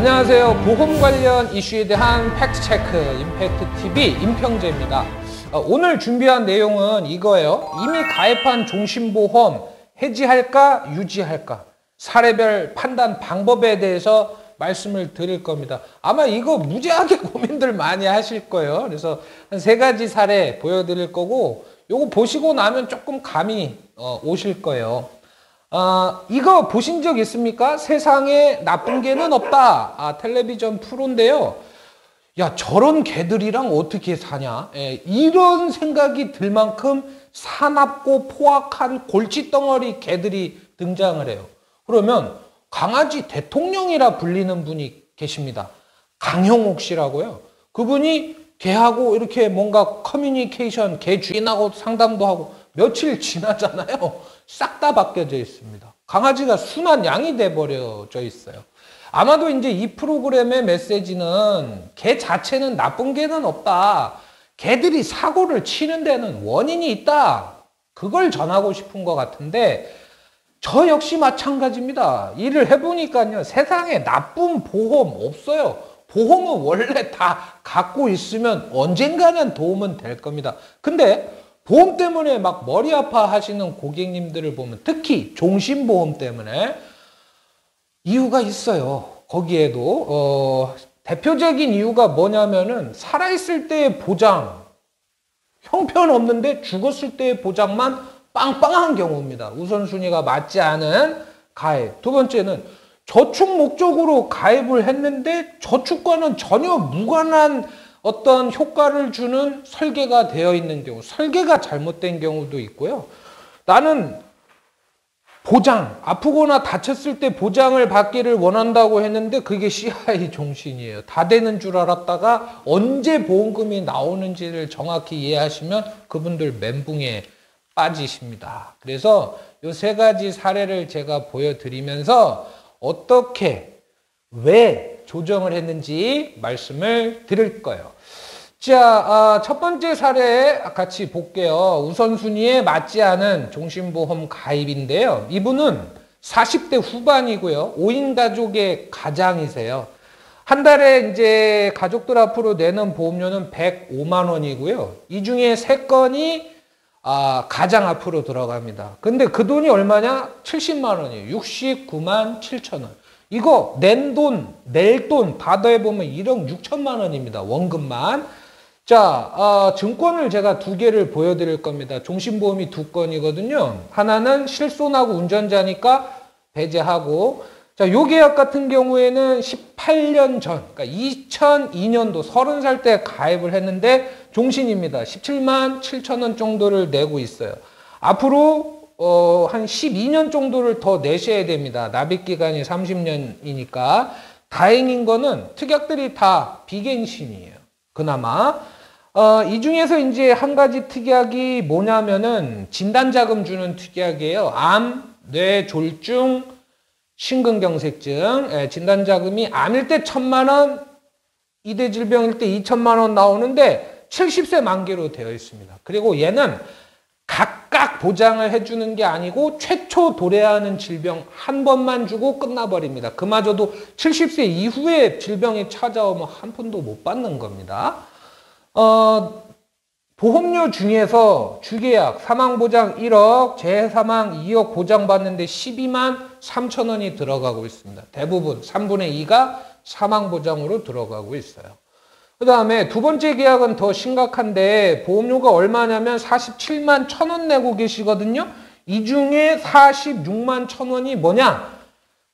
안녕하세요. 보험 관련 이슈에 대한 팩트체크 임팩트TV 임평재입니다. 오늘 준비한 내용은 이거예요. 이미 가입한 종신보험 해지할까 유지할까 사례별 판단 방법에 대해서 말씀을 드릴 겁니다. 아마 이거 무지하게 고민들 많이 하실 거예요. 그래서 한 3가지 사례 보여드릴 거고 요거 보시고 나면 조금 감이 오실 거예요. 이거 보신 적 있습니까? 세상에 나쁜 개는 없다. 텔레비전 프로인데요. 야, 저런 개들이랑 어떻게 사냐? 이런 생각이 들 만큼 사납고 포악한 골칫덩어리 개들이 등장을 해요. 그러면 강아지 대통령이라 불리는 분이 계십니다. 강형옥 씨라고요. 그분이 개하고 이렇게 뭔가 커뮤니케이션, 개 주인하고 상담도 하고 며칠 지나잖아요. 싹 다 바뀌어져 있습니다. 강아지가 순한 양이 돼버려져 있어요. 아마도 이제 이 프로그램의 메시지는 개 자체는 나쁜 개는 없다. 개들이 사고를 치는 데는 원인이 있다. 그걸 전하고 싶은 것 같은데 저 역시 마찬가지입니다. 일을 해보니까요. 세상에 나쁜 보험 없어요. 보험은 원래 다 갖고 있으면 언젠가는 도움은 될 겁니다. 근데 보험 때문에 막 머리 아파 하시는 고객님들을 보면 특히 종신보험 때문에 이유가 있어요. 거기에도 대표적인 이유가 뭐냐면은 살아있을 때의 보장 형편없는데 죽었을 때의 보장만 빵빵한 경우입니다. 우선순위가 맞지 않은 가입. 두 번째는 저축 목적으로 가입을 했는데 저축과는 전혀 무관한 어떤 효과를 주는 설계가 되어 있는 경우, 설계가 잘못된 경우도 있고요. 나는 보장, 아프거나 다쳤을 때 보장을 받기를 원한다고 했는데 그게 CI 종신이에요. 다 되는 줄 알았다가 언제 보험금이 나오는지를 정확히 이해하시면 그분들 멘붕에 빠지십니다. 그래서 이 3가지 사례를 제가 보여드리면서 어떻게, 왜 조정을 했는지 말씀을 드릴 거예요. 자, 첫 번째 사례 같이 볼게요. 우선순위에 맞지 않은 종신보험 가입인데요. 이분은 40대 후반이고요. 5인 가족의 가장이세요. 한 달에 이제 가족들 앞으로 내는 보험료는 105만 원이고요. 이 중에 3건이 가장 앞으로 들어갑니다. 근데 그 돈이 얼마냐? 70만 원이에요. 69만 7천 원. 이거 낼 돈 다 더해보면 1억 6천만 원입니다. 원금만. 자, 증권을 제가 2개를 보여드릴 겁니다. 종신보험이 2건이거든요. 하나는 실손하고 운전자니까 배제하고, 자, 요 계약 같은 경우에는 18년 전, 그러니까 2002년도 30살 때 가입을 했는데 종신입니다. 17만 7천 원 정도를 내고 있어요. 앞으로 한 12년 정도를 더 내셔야 됩니다. 납입기간이 30년이니까. 다행인 거는 특약들이 다 비갱신이에요. 그나마. 이 중에서 이제 한 가지 특약이 뭐냐면은 진단자금 주는 특약이에요. 암, 뇌졸중, 심근경색증. 진단자금이 암일 때 1,000만 원, 이대질병일 때 2천만 원 나오는데 70세 만기로 되어 있습니다. 그리고 얘는 각각 보장을 해주는 게 아니고 최초 도래하는 질병 한 번만 주고 끝나버립니다. 그마저도 70세 이후에 질병이 찾아오면 한 푼도 못 받는 겁니다. 보험료 중에서 주계약, 사망보장 1억, 재사망 2억 보장받는데 12만 3천 원이 들어가고 있습니다. 대부분 3분의 2가 사망보장으로 들어가고 있어요. 그 다음에 두 번째 계약은 더 심각한데 보험료가 얼마냐면 47만 1천 원 내고 계시거든요. 이 중에 46만 1천 원이 뭐냐?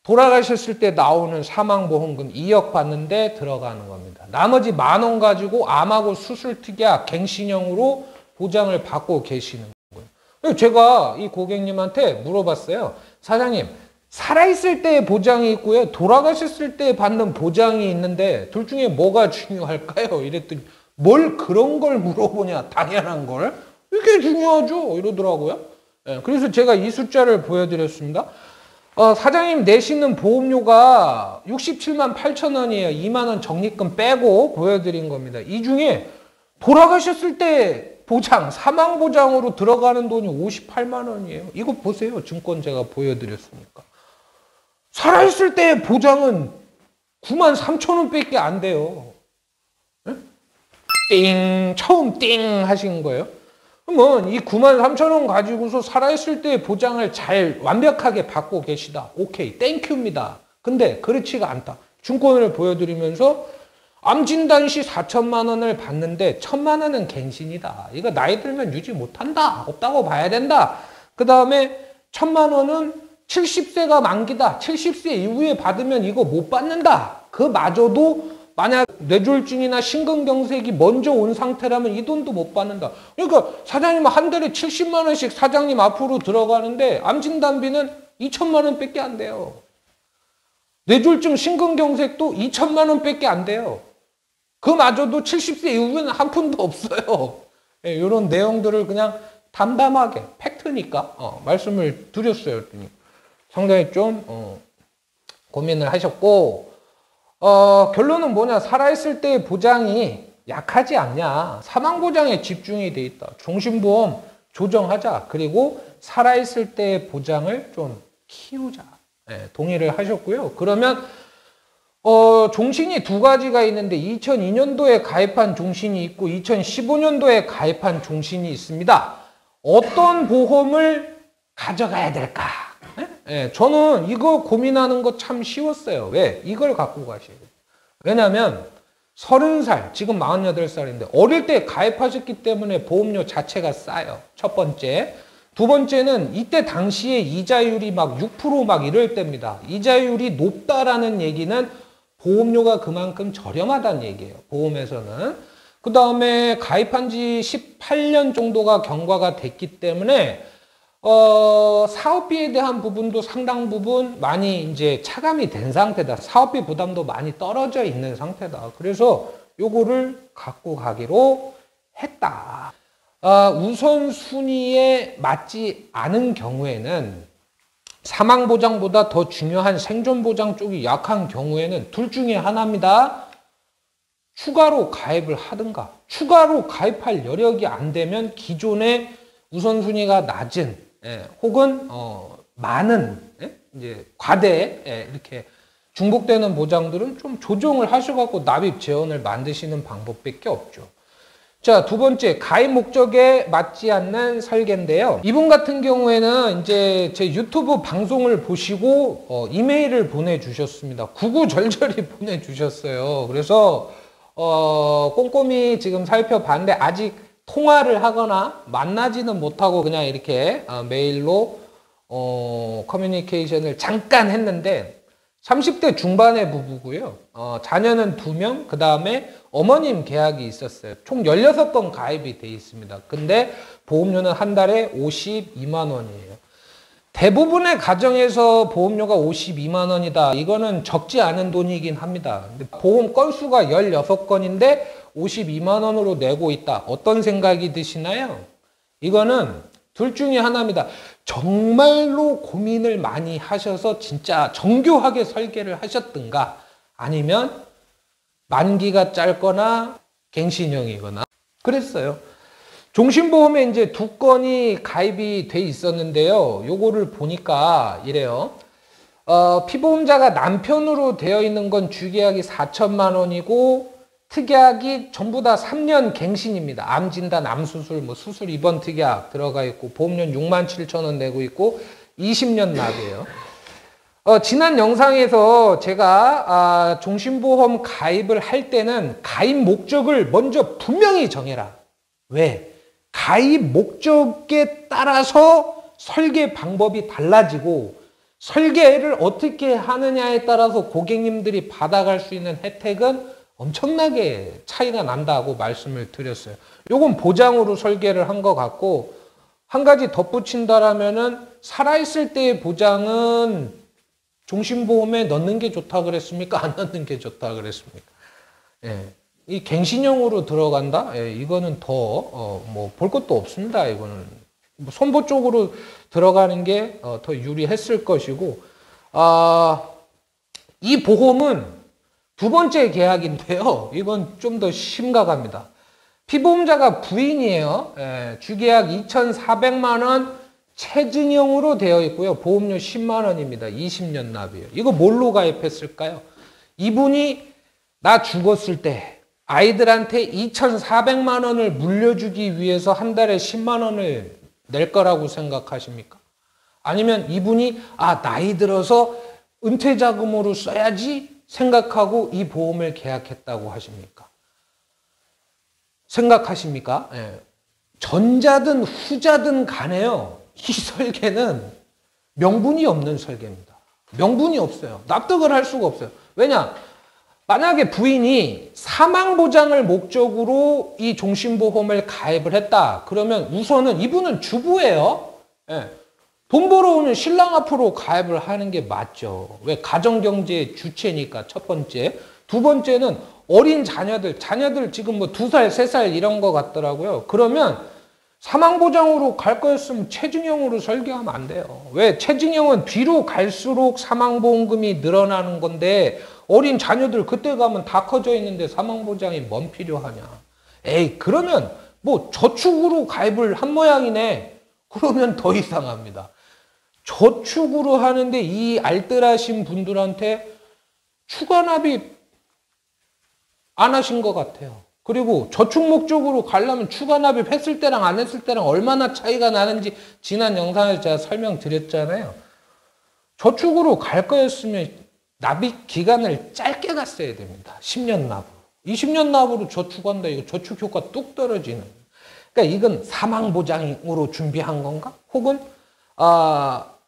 돌아가셨을 때 나오는 사망보험금 2억 받는데 들어가는 겁니다. 나머지 10,000원 가지고 암하고 수술특약 갱신형으로 보장을 받고 계시는 거예요. 제가 이 고객님한테 물어봤어요. 사장님, 살아있을 때의 보장이 있고요. 돌아가셨을 때 받는 보장이 있는데 둘 중에 뭐가 중요할까요? 이랬더니 뭘 그런 걸 물어보냐. 당연한 걸. 이게 중요하죠. 이러더라고요. 그래서 제가 이 숫자를 보여드렸습니다. 사장님 내시는 보험료가 67만 8천 원이에요. 2만 원 적립금 빼고 보여드린 겁니다. 이 중에 돌아가셨을 때 보장, 사망보장으로 들어가는 돈이 58만 원이에요. 이거 보세요. 증권 제가 보여드렸으니까. 살아있을 때 보장은 93,000원밖에 안 돼요. 띵, 처음 띵 하신 거예요. 그러면 이 93,000원 가지고서 살아있을 때의 보장을 잘 완벽하게 받고 계시다. 오케이, 땡큐입니다. 근데 그렇지가 않다. 증권을 보여드리면서 암진단 시 4천만 원을 받는데 1,000만 원은 갱신이다. 이거 나이 들면 유지 못한다. 없다고 봐야 된다. 그 다음에 1,000만 원은 70세가 만기다. 70세 이후에 받으면 이거 못 받는다. 그마저도 만약 뇌졸중이나 심근경색이 먼저 온 상태라면 이 돈도 못 받는다. 그러니까 사장님 한 달에 70만 원씩 사장님 앞으로 들어가는데 암진단비는 2천만 원밖에 안 돼요. 뇌졸중 심근경색도 2천만 원밖에 안 돼요. 그마저도 70세 이후에는 한 푼도 없어요. 네, 이런 내용들을 그냥 담담하게 팩트니까 말씀을 드렸어요. 상당히 좀 고민을 하셨고 결론은 뭐냐, 살아있을 때의 보장이 약하지 않냐, 사망보장에 집중이 돼 있다, 종신보험 조정하자, 그리고 살아있을 때의 보장을 좀 키우자, 네, 동의를 하셨고요. 그러면 종신이 두 가지가 있는데 2002년도에 가입한 종신이 있고 2015년도에 가입한 종신이 있습니다. 어떤 보험을 가져가야 될까? 네, 저는 이거 고민하는 거 참 쉬웠어요. 왜? 이걸 갖고 가셔야 돼요. 왜냐하면 30살, 지금 48살인데 어릴 때 가입하셨기 때문에 보험료 자체가 싸요. 첫 번째. 두 번째는 이때 당시에 이자율이 막 6% 막 이럴 때입니다. 이자율이 높다라는 얘기는 보험료가 그만큼 저렴하다는 얘기예요. 보험에서는. 그 다음에 가입한 지 18년 정도가 경과가 됐기 때문에 사업비에 대한 부분도 상당 부분 많이 이제 차감이 된 상태다. 사업비 부담도 많이 떨어져 있는 상태다. 그래서 요거를 갖고 가기로 했다. 우선순위에 맞지 않은 경우에는 사망보장보다 더 중요한 생존보장 쪽이 약한 경우에는 둘 중에 하나입니다. 추가로 가입을 하든가, 추가로 가입할 여력이 안 되면 기존의 우선순위가 낮은 혹은 많은 이제 과대 이렇게 중복되는 보장들은 좀 조정을 하셔갖고 납입 재원을 만드시는 방법밖에 없죠. 자, 두 번째, 가입 목적에 맞지 않는 설계인데요. 이분 같은 경우에는 이제 제 유튜브 방송을 보시고 이메일을 보내주셨습니다. 구구절절히 보내주셨어요. 그래서 꼼꼼히 지금 살펴봤는데 아직 통화를 하거나 만나지는 못하고 그냥 이렇게 메일로 커뮤니케이션을 잠깐 했는데 30대 중반의 부부고요. 자녀는 2명, 그 다음에 어머님 계약이 있었어요. 총 16건 가입이 돼 있습니다. 근데 보험료는 한 달에 52만 원이에요. 대부분의 가정에서 보험료가 52만 원이다. 이거는 적지 않은 돈이긴 합니다. 근데 보험 건수가 16건인데 52만 원으로 내고 있다. 어떤 생각이 드시나요? 이거는 둘 중에 하나입니다. 정말로 고민을 많이 하셔서 진짜 정교하게 설계를 하셨든가, 아니면 만기가 짧거나 갱신형이거나 그랬어요. 종신보험에 이제 2건이 가입이 돼 있었는데요. 요거를 보니까 이래요. 피보험자가 남편으로 되어 있는 건 주계약이 4천만 원이고 특약이 전부 다 3년 갱신입니다. 암진단, 암수술, 수술 입원 특약 들어가 있고 보험료 6만 7천 원 내고 있고 20년 납이에요. 지난 영상에서 제가 종신보험 가입을 할 때는 가입 목적을 먼저 분명히 정해라. 왜? 가입 목적에 따라서 설계 방법이 달라지고 설계를 어떻게 하느냐에 따라서 고객님들이 받아갈 수 있는 혜택은 엄청나게 차이가 난다고 말씀을 드렸어요. 요건 보장으로 설계를 한 것 같고, 한 가지 덧붙인다라면은 살아있을 때의 보장은 종신보험에 넣는 게 좋다 그랬습니까? 안 넣는 게 좋다 그랬습니까? 예. 이 갱신형으로 들어간다? 예, 이거는 더, 볼 것도 없습니다. 이거는. 손보 쪽으로 들어가는 게 더 유리했을 것이고, 이 보험은 두 번째 계약인데요. 이건 좀 더 심각합니다. 피보험자가 부인이에요. 주계약 2,400만 원 체증형으로 되어 있고요. 보험료 10만 원입니다. 20년 납이에요. 이거 뭘로 가입했을까요? 이분이 나 죽었을 때 아이들한테 2,400만 원을 물려주기 위해서 한 달에 10만 원을 낼 거라고 생각하십니까? 아니면 이분이 나이 들어서 은퇴 자금으로 써야지 생각하고 이 보험을 계약했다고 하십니까? 생각하십니까? 예. 전자든 후자든 간에요. 이 설계는 명분이 없는 설계입니다. 명분이 없어요. 납득을 할 수가 없어요. 왜냐? 만약에 부인이 사망보장을 목적으로 이 종신보험을 가입을 했다. 그러면 우선은 이분은 주부예요. 예. 돈 벌어오는 신랑 앞으로 가입을 하는 게 맞죠. 왜? 가정경제의 주체니까 첫 번째. 두 번째는 어린 자녀들 지금 뭐 2살, 3살 이런 거 같더라고요. 그러면 사망보장으로 갈 거였으면 체증형으로 설계하면 안 돼요. 왜? 체증형은 뒤로 갈수록 사망보험금이 늘어나는 건데 어린 자녀들 그때 가면 다 커져 있는데 사망보장이 뭔 필요하냐. 에이, 그러면 뭐 저축으로 가입을 한 모양이네. 그러면 더 이상합니다. 저축으로 하는데 이 알뜰하신 분들한테 추가 납입 안 하신 것 같아요. 그리고 저축 목적으로 가려면 추가 납입했을 때랑 안 했을 때랑 얼마나 차이가 나는지 지난 영상에서 제가 설명드렸잖아요. 저축으로 갈 거였으면 납입 기간을 짧게 갔어야 됩니다. 10년 납으로. 20년 납으로 저축한다. 이거 저축 효과 뚝 떨어지는. 그러니까 이건 사망보장으로 준비한 건가? 혹은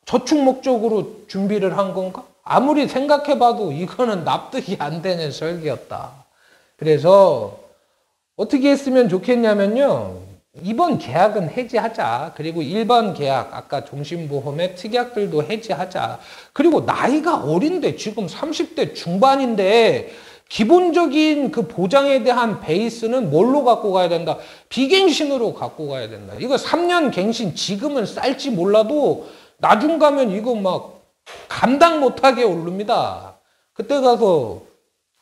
저축 목적으로 준비를 한 건가? 아무리 생각해봐도 이거는 납득이 안 되는 설계였다. 그래서 어떻게 했으면 좋겠냐면요. 이번 계약은 해지하자. 그리고 일반 계약, 아까 종신보험의 특약들도 해지하자. 그리고 나이가 어린데 지금 30대 중반인데 기본적인 그 보장에 대한 베이스는 뭘로 갖고 가야 된다? 비갱신으로 갖고 가야 된다. 이거 3년 갱신 지금은 쌀지 몰라도 나중 가면 이거 막 감당 못하게 오릅니다. 그때 가서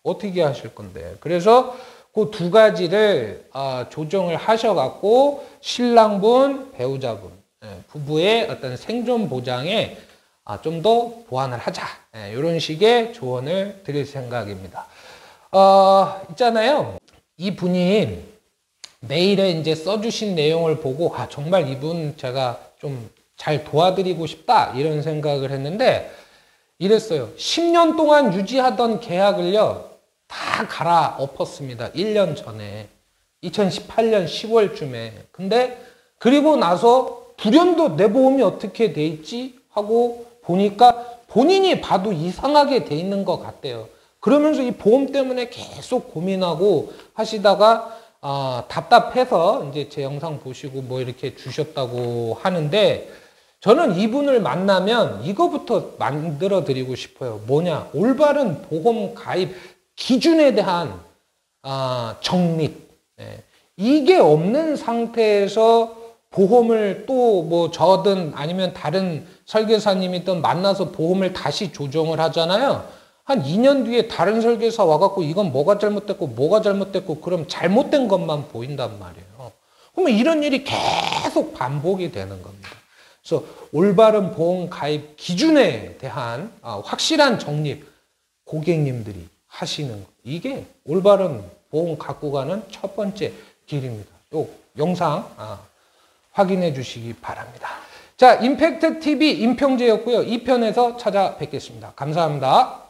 어떻게 하실 건데. 그래서 그 두 가지를 조정을 하셔갖고 신랑분, 배우자분, 부부의 어떤 생존 보장에 좀 더 보완을 하자. 이런 식의 조언을 드릴 생각입니다. 있잖아요. 이 분이 메일에 이제 써주신 내용을 보고 정말 이분 제가 좀 잘 도와드리고 싶다 이런 생각을 했는데 이랬어요. 10년 동안 유지하던 계약을요. 다 갈아엎었습니다. 1년 전에. 2018년 10월쯤에. 근데 그리고 나서 불현도 내 보험이 어떻게 돼 있지? 하고 보니까 본인이 봐도 이상하게 돼 있는 것 같대요. 그러면서 이 보험 때문에 계속 고민하고 하시다가 답답해서 이제 제 영상 보시고 뭐 이렇게 주셨다고 하는데 저는 이분을 만나면 이거부터 만들어 드리고 싶어요. 뭐냐? 올바른 보험 가입 기준에 대한 정립. 이게 없는 상태에서 보험을 또 뭐 저든 아니면 다른 설계사님이든 만나서 보험을 다시 조정을 하잖아요. 한 2년 뒤에 다른 설계사 와갖고 이건 뭐가 잘못됐고 그럼 잘못된 것만 보인단 말이에요. 그러면 이런 일이 계속 반복이 되는 겁니다. 그래서 올바른 보험 가입 기준에 대한 확실한 정립 고객님들이 하시는 거. 이게 올바른 보험 갖고 가는 첫 번째 길입니다. 요 영상 확인해 주시기 바랍니다. 자, 임팩트 TV 임평재였고요. 2편에서 찾아뵙겠습니다. 감사합니다.